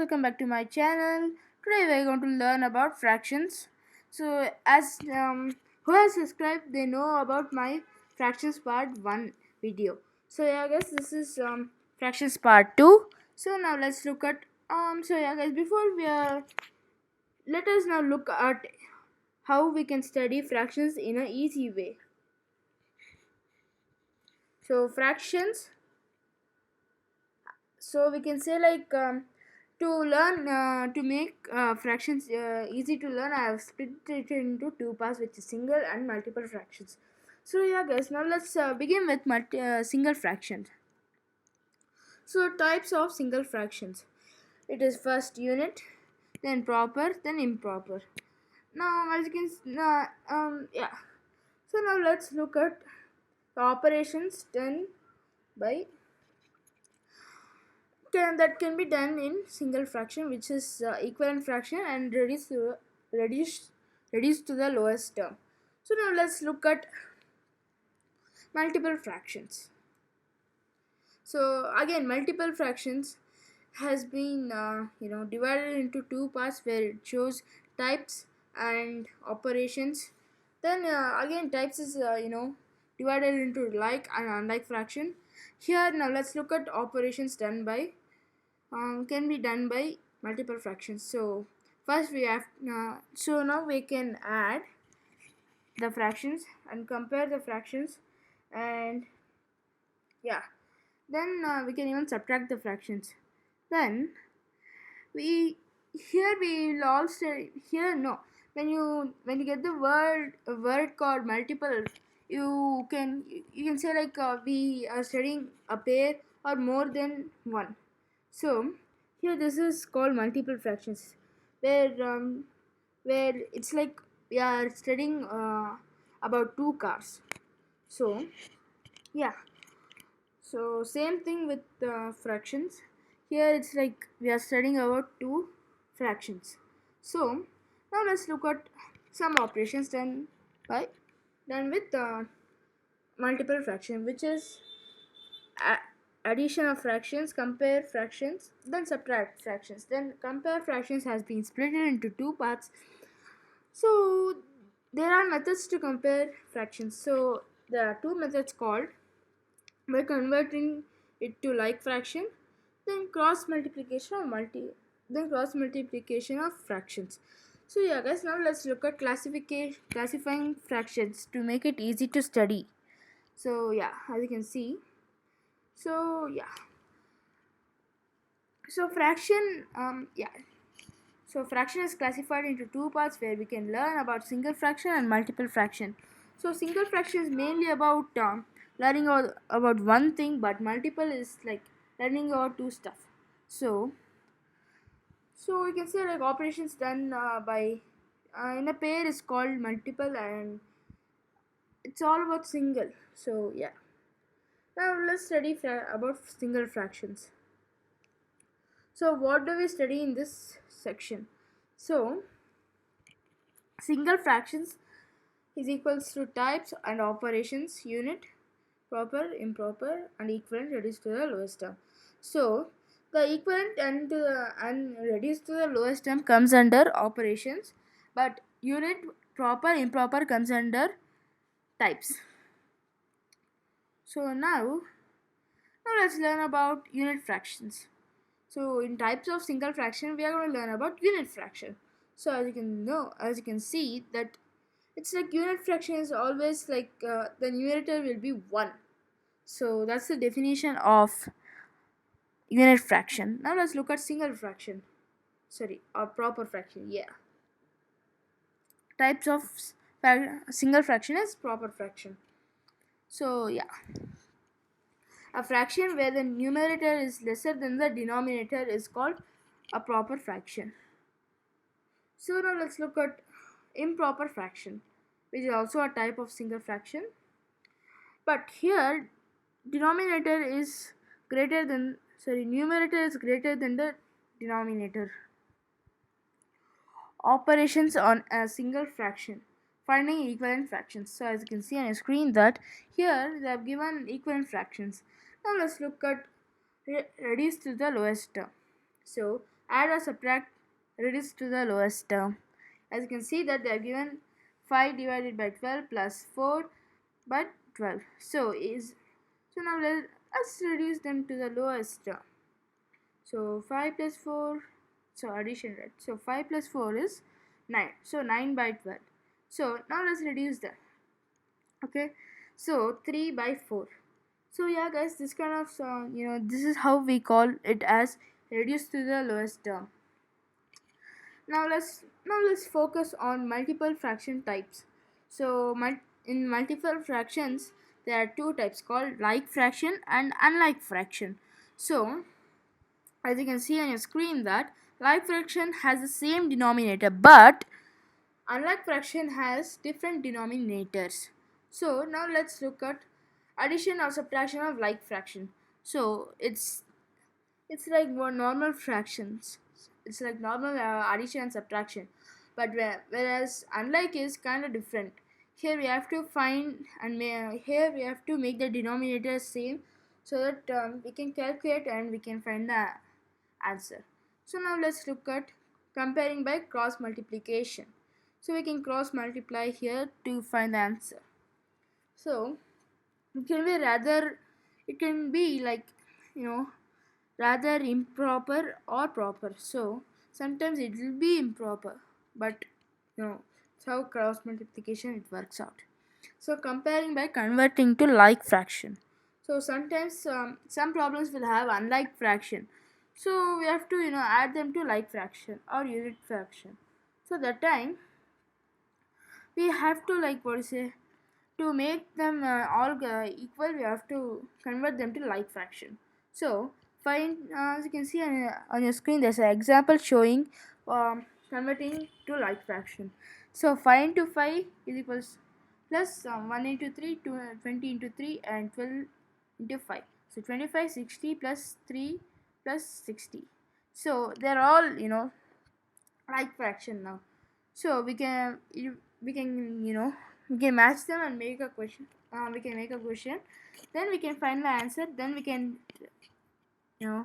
welcome back to my channel. Today we are going to learn about fractions. So as who has subscribed, they know about my fractions part 1 video. So yeah guys, this is fractions part 2. So now let's look at so yeah guys, before we are let us now look at how we can study fractions in a easy way. So fractions, so we can say like to learn to make fractions easy to learn, I have split it into two parts, which is single and multiple fractions. So yeah guys, now let's begin with single fractions. So types of single fractions: it is first unit, then proper, then improper. Now as you can yeah, so now let's look at the operations done by that can be done in single fraction, which is equivalent fraction, and reduced to the lowest term. So now let's look at multiple fractions. So again, multiple fractions has been divided into two parts, where it shows types and operations. Then again, types is divided into like and unlike fraction. Here now let's look at operations done by can be done by multiple fractions. So first we have so now we can add the fractions and compare the fractions, and yeah, then we can even subtract the fractions. Then we here we will also here no when you get the word called multiple, you can say like we are studying a pair or more than one. So here this is called multiple fractions, where it's like we are studying about two cars. So yeah, so same thing with fractions. Here it's like we are studying about two fractions. So now let's look at some operations done with multiple fraction, which is addition of fractions, compare fractions, then subtract fractions. Then compare fractions has been split into two parts. So there are methods to compare fractions. So there are two methods called by converting it to like fraction, then cross multiplication of fractions. So yeah guys, now let's look at classifying fractions to make it easy to study. So yeah, as you can see, so yeah, so fraction is classified into two parts, where we can learn about single fraction and multiple fraction. So single fraction is mainly about learning about one thing, but multiple is like learning about two stuff. So we can say like operations done by in a pair is called multiple, and it's all about single. So yeah, now let's study about single fractions. So what do we study in this section? So single fractions is equals to types and operations: unit, proper, improper, and equivalent reduced to the lowest term. So the equivalent and reduced to the lowest term comes under operations, but unit, proper, improper comes under types. So now let's learn about unit fractions. So in types of single fraction, we are going to learn about unit fraction. So as you can see that it's like unit fraction is always like the numerator will be 1. So that's the definition of unit fraction. Now let's look at single fraction. Sorry, or proper fraction. Yeah. Types of single fraction is proper fraction. So yeah, a fraction where the numerator is lesser than the denominator is called a proper fraction. So now let's look at improper fraction, which is also a type of single fraction. But here numerator is greater than the denominator. Operations on a single fraction. Finding equivalent fractions. So as you can see on your screen that here they have given equivalent fractions. Now let's look at reduced to the lowest term. So add or subtract, reduce to the lowest term. As you can see that they are given 5 divided by 12 plus 4 by 12. So now let's reduce them to the lowest term. So 5 plus 4, so addition, right? So 5 plus 4 is 9. So 9 by 12. So now let's reduce that. Okay. So 3 by 4. So yeah guys, this kind of this is how we call it as reduce to the lowest term. Now let's focus on multiple fraction types. So in multiple fractions there are two types called like fraction and unlike fraction. So as you can see on your screen that like fraction has the same denominator, but unlike fraction has different denominators. So now let's look at addition or subtraction of like fraction. So it's like more normal fractions. It's like normal addition and subtraction, but whereas unlike is kind of different. Here we have to find and here we have to make the denominator same, so that we can calculate and we can find the answer. So now let's look at comparing by cross multiplication. So we can cross multiply here to find the answer. So it can be like, you know, rather improper or proper. So sometimes it will be improper, but it's how cross multiplication it works out. So comparing by converting to like fraction. So sometimes some problems will have unlike fraction, so we have to add them to like fraction or unit fraction. So that time we have to, like, what to say, to make them all equal, we have to convert them to like fraction. So find, as you can see on your screen, there's an example showing converting to like fraction. So 5 into 5 is equals plus 1 into 3, 20 into 3, and 12 into 5. So 25, 60 plus 3 plus 60. So they're all like fraction now. So we can match them and make a question. We can make a question, then we can find the answer, then we can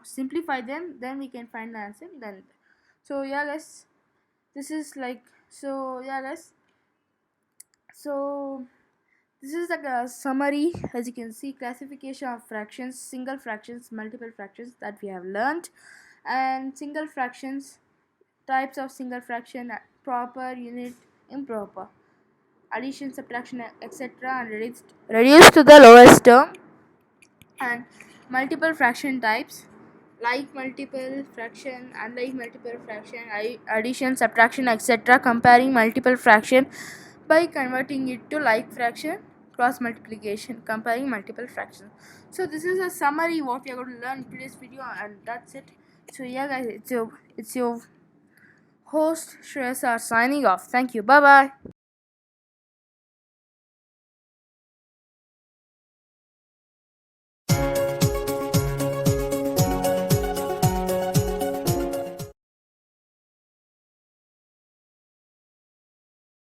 simplify them, then we can find the answer. Then so yeah guys, this is like, so yeah guys, so this is like a summary. As you can see, classification of fractions, single fractions, multiple fractions that we have learned, and single fractions, types of single fraction, proper, unit, improper, addition, subtraction, etc., and reduced to the lowest term, and multiple fraction types like multiple fraction, unlike multiple fraction, addition, subtraction, etc., comparing multiple fraction by converting it to like fraction, cross multiplication, comparing multiple fractions. So this is a summary what we are going to learn in today's video, and that's it. So yeah guys, it's your host Shreyas.R signing off. Thank you. Bye bye.